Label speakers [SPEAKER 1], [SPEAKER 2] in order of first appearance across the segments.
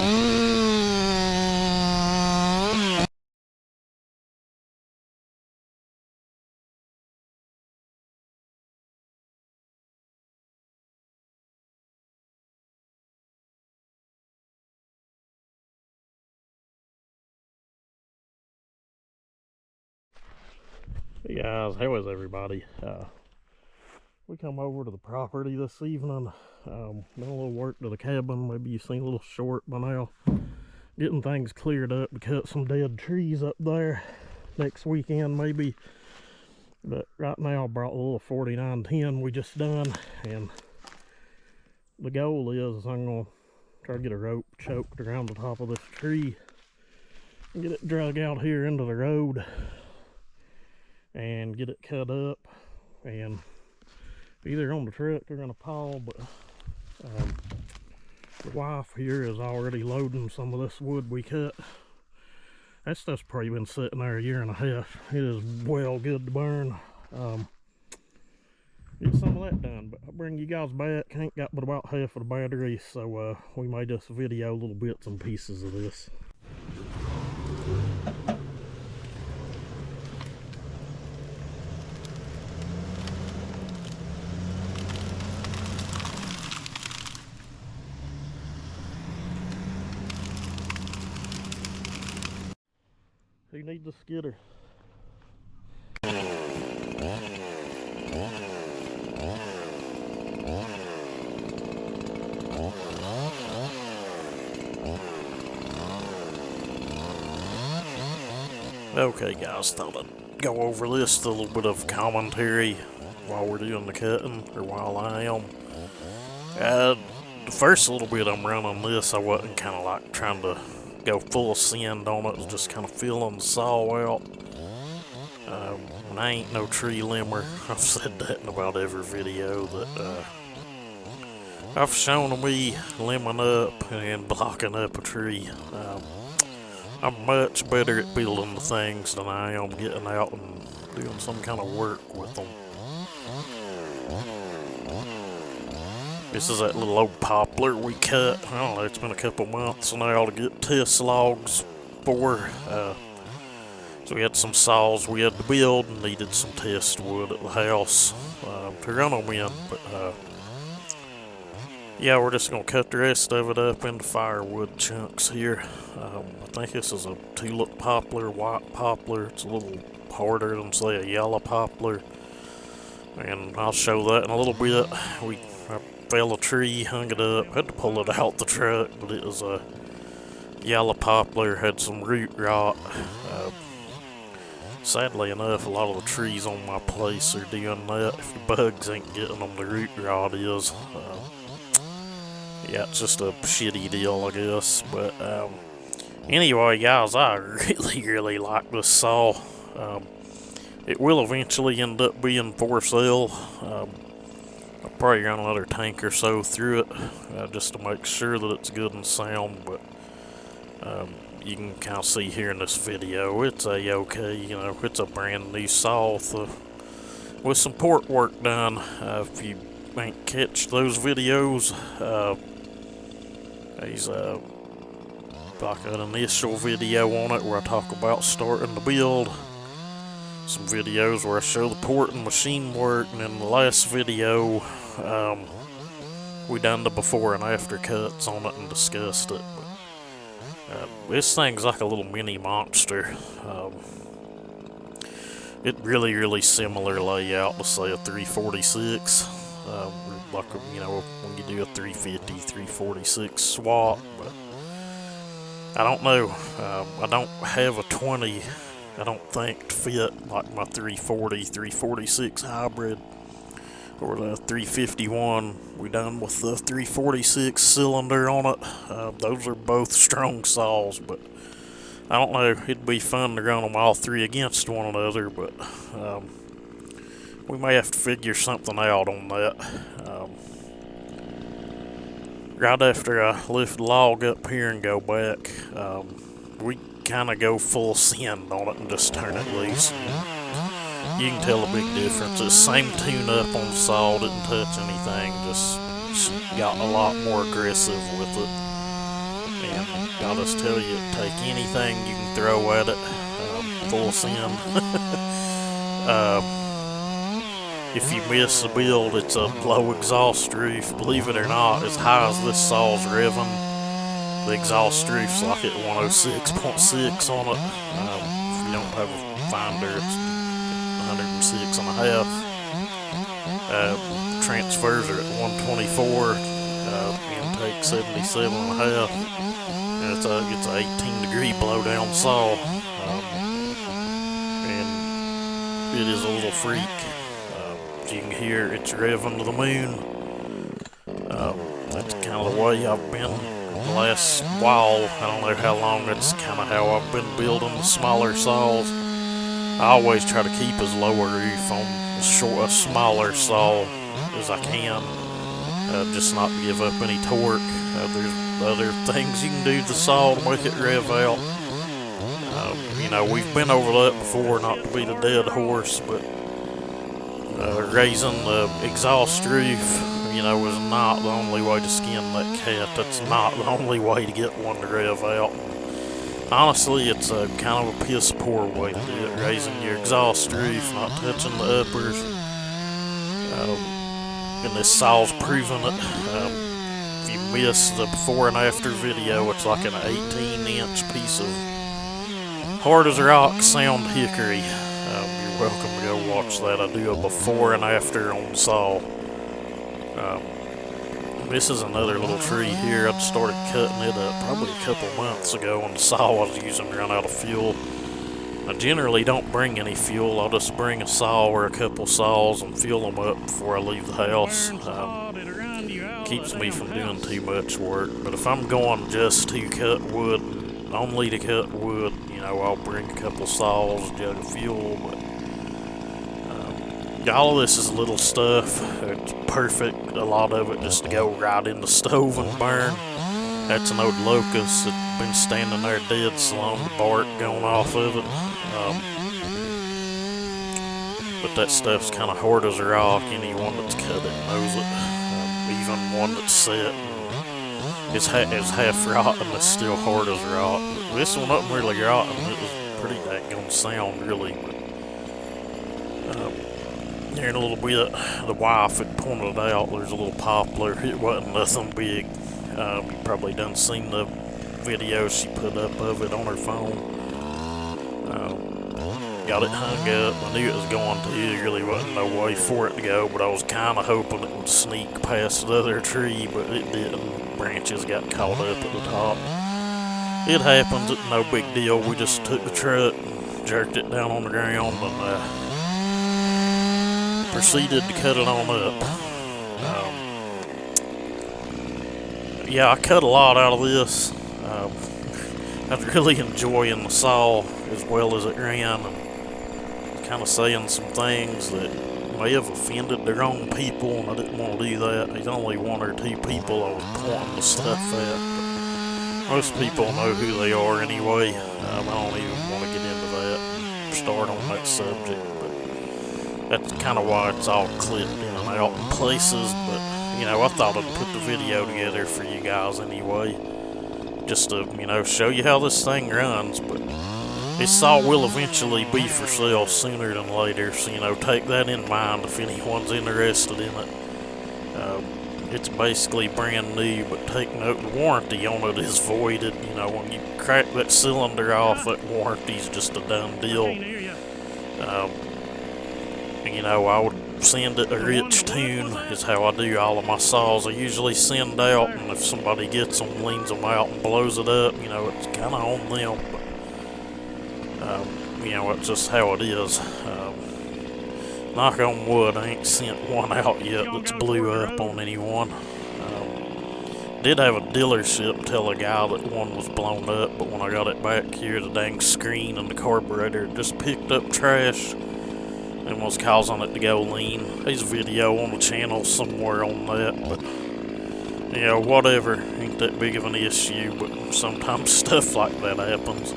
[SPEAKER 1] Hey guys, how is everybody? We come over to the property this evening. Done a little work to the cabin. Maybe you've seen a little short by now. Getting things cleared up to cut some dead trees up there next weekend maybe. But right now I brought a little 4910 we just done, and the goal is I'm gonna try to get a rope choked around the top of this tree and get it drug out here into the road and get it cut up and either on the truck or in a pile. But the wife here is already loading some of this wood we cut. That stuff's probably been sitting there a year and a half. It is well good to burn. Get some of that done, but I'll bring you guys back. Ain't got but about half of the battery, so we may just video little bits and pieces of this. Who needs a skidder? Okay guys, thought I'd go over this, a little bit of commentary while we're doing the cutting, or while I am. The first little bit I'm running this, I wasn't kind of like trying to go full send on it. Was just kind of feeling the saw out. And I ain't no tree limber. I've said that in about every video that I've shown me limbing up and blocking up a tree. I'm much better at building the things than I am getting out and doing some kind of work with them. This is that little old poplar we cut. I don't know, it's been a couple months now to get test logs for. So we had some saws we had to build and needed some test wood at the house to run them in. But yeah, we're just going to cut the rest of it up into firewood chunks here. I think this is a tulip poplar, white poplar. It's a little harder than, say, a yellow poplar. And I'll show that in a little bit. I fell a tree, hung it up, had to pull it out the truck, but it was a yellow poplar, had some root rot. Sadly enough, a lot of the trees on my place are doing that. If the bugs ain't getting them, the root rot is. Yeah, it's just a shitty deal, I guess. But anyway, guys, I really like this saw. It will eventually end up being for sale. I'll probably run another tank or so through it just to make sure that it's good and sound. But you can kind of see here in this video, it's a-okay. You know, it's a brand new saw with some port work done. If you ain't catch those videos, there's like an initial video on it where I talk about starting the build. Some videos where I show the port and machine work, and in the last video we done the before and after cuts on it and discussed it. This thing's like a little mini monster. It really similar layout to, say, a 346. Like, you know, when you do a 350, 346 swap. But I don't know. I don't have a 20, I don't think, to fit like my 340, 346 hybrid, or the 351 we done with the 346 cylinder on it. Those are both strong saws, but I don't know, it'd be fun to run them all three against one another, but we may have to figure something out on that. Right after I lift the log up here and go back, we kind of go full send on it and just turn it loose. You can tell a big difference. It's the same tune up on the saw, didn't touch anything, just got a lot more aggressive with it. And I'll just tell you, take anything you can throw at it, full send. If you miss the build, it's a low exhaust roof. Believe it or not, as high as this saw's revving, the exhaust roof's like at 106.6 on it. If you don't have a finder, it's 106.5. Transfers are at 124. Intake 77.5. And it's a 18-degree blowdown saw. And it is a little freak. As you can hear, it's revving to the moon. That's kind of the way I've been the last while. I don't know how long. That's kind of how I've been building the smaller saws. I always try to keep as low a roof on a smaller saw as I can, just not to give up any torque. There's other things you can do to the saw to make it rev out. You know, we've been over that before, not to beat a dead horse, but raising the exhaust roof, you know, is not the only way to skin that cat. That's not the only way to get one to rev out. Honestly, it's a kind of a piss poor way to do it, raising your exhaust roof, not touching the uppers. And this saw's proving it. If you miss the before and after video, it's like an 18-inch piece of hard as rock sound hickory. You're welcome to go watch that. I do a before and after on the saw. This is another little tree here. I started cutting it up probably a couple months ago when the saw I was using ran out of fuel. I generally don't bring any fuel. I'll just bring a saw or a couple saws and fuel them up before I leave the house. Keeps me from doing too much work. But if I'm going just to cut wood, only to cut wood, you know, I'll bring a couple saws, a jug of fuel. But all of this is little stuff. It's perfect, a lot of it just to go right in the stove and burn. That's an old locust that's been standing there dead so long, the bark going off of it. But that stuff's kind of hard as a rock. Anyone that's cut it knows it. Even one that's set is half rotten, it's still hard as a rock. But this one wasn't really rotten. It was pretty daggone sound, really. Here in a little bit, the wife had pointed out there's a little poplar. It wasn't nothing big. You probably done seen the video she put up of it on her phone. Got it hung up. I knew it was going to. There really wasn't no way for it to go, but I was kind of hoping it would sneak past the other tree, but it didn't. Branches got caught up at the top. It happens. It's no big deal. We just took the truck and jerked it down on the ground and proceeded to cut it on up. Yeah, I cut a lot out of this. I was really enjoying the saw as well as it ran, and kind of saying some things that may have offended the wrong people, and I didn't want to do that. There's only one or two people I was pointing the stuff at, but most people know who they are anyway. I don't even want to get into that and start on that subject, but that's kind of why it's all clipped in and out in places. But you know, I thought I'd put the video together for you guys anyway, just to, you know, show you how this thing runs. But this saw will eventually be for sale sooner than later, so, you know, take that in mind if anyone's interested in it. It's basically brand new, but take note, the warranty on it is voided. You know, when you crack that cylinder off, that warranty's just a done deal. You know, I would send it a rich tune, is how I do all of my saws. I usually send out, and if somebody gets them, leans them out and blows it up, you know, it's kind of on them. But, you know, it's just how it is. Knock on wood, I ain't sent one out yet that's blew up on anyone. Did have a dealership tell a guy that one was blown up, but when I got it back here, the dang screen and the carburetor just picked up trash and was causing it to go lean. There's a video on the channel somewhere on that, but you know, whatever, ain't that big of an issue. But sometimes stuff like that happens.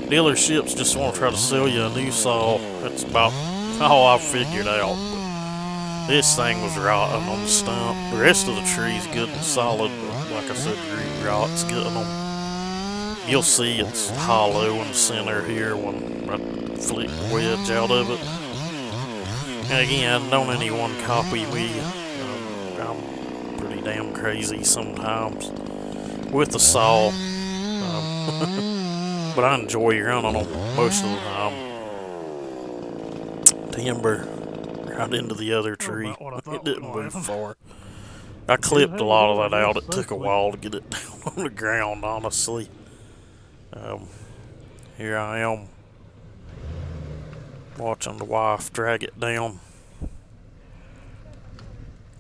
[SPEAKER 1] Dealerships just want to try to sell you a new saw. That's about all I've figured out. But this thing was rotten on the stump. The rest of the tree's good and solid, but like I said, the root rot's getting them. You'll see it's hollow in the center here when I flick the wedge out of it. And again, don't anyone copy me. I'm pretty damn crazy sometimes with the saw. But I enjoy running them most of the time. Timber right into the other tree. It didn't move far. I clipped a lot of that out. It took a while to get it down on the ground, honestly. Here I am watching the wife drag it down.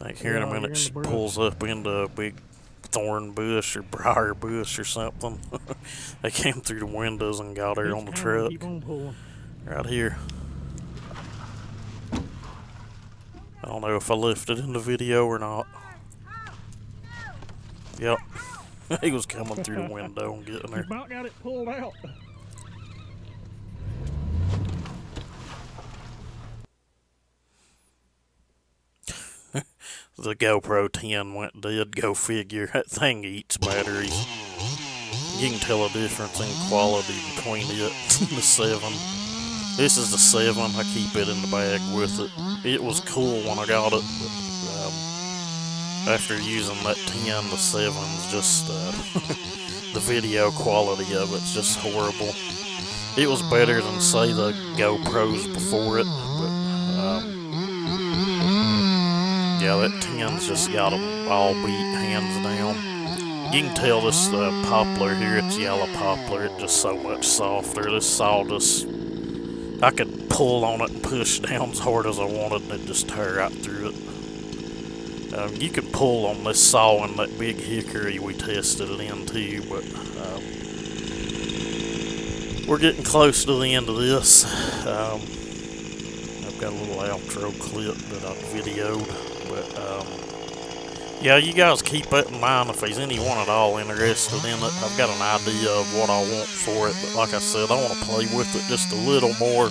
[SPEAKER 1] I think here in a minute she pulls up into a big thorn bush or briar bush or something. They came through the windows and got her on the truck. Right here. I don't know if I left it in the video or not. Yep. He was coming through the window and getting her.
[SPEAKER 2] You about got it pulled out.
[SPEAKER 1] The GoPro 10 went dead, go figure. That thing eats batteries. You can tell a difference in quality between it and the 7. This is the 7, I keep it in the bag with it. It was cool when I got it, but after using that 10, the 7's just, the video quality of it's just horrible. It was better than, say, the GoPros before it, but, yeah, that 10's just got them all beat, hands down. You can tell this poplar here, it's yellow poplar, it's just so much softer. This saw just, I could pull on it and push down as hard as I wanted and it just tear right through it. You could pull on this saw in that big hickory we tested it into, but we're getting close to the end of this. I've got a little outro clip that I videoed, but yeah, you guys keep that in mind if there's anyone at all interested in it. I've got an idea of what I want for it, but like I said, I want to play with it just a little more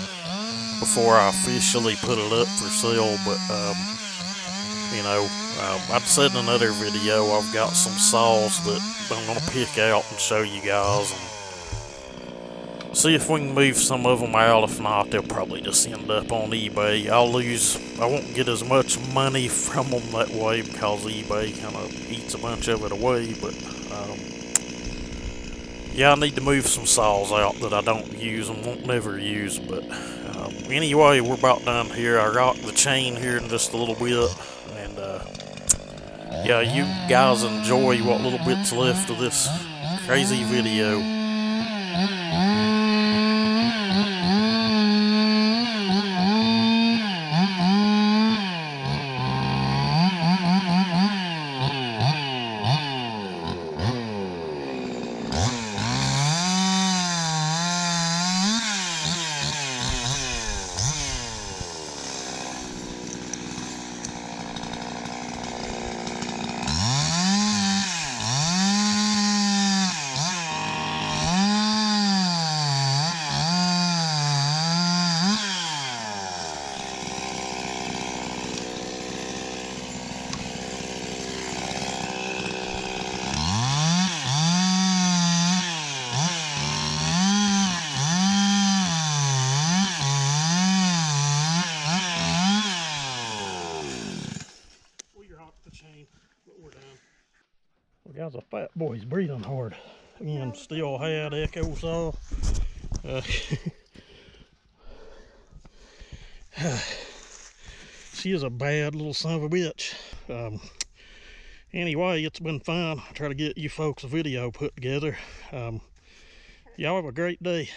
[SPEAKER 1] before I officially put it up for sale. But you know, I'd said in another video, I've got some saws that I'm going to pick out and show you guys and see if we can move some of them out. If not, they'll probably just end up on eBay. I won't get as much money from them that way because eBay kind of eats a bunch of it away, but yeah, I need to move some saws out that I don't use and won't never use. But anyway, we're about done here. I rock the chain here in just a little bit, and yeah, you guys enjoy what little bits left of this crazy video. Well, guys, a fat boy's breathing hard. Again, still had Echo saw. She is a bad little son of a bitch. Anyway, it's been fun. I try to get you folks a video put together. Y'all have a great day.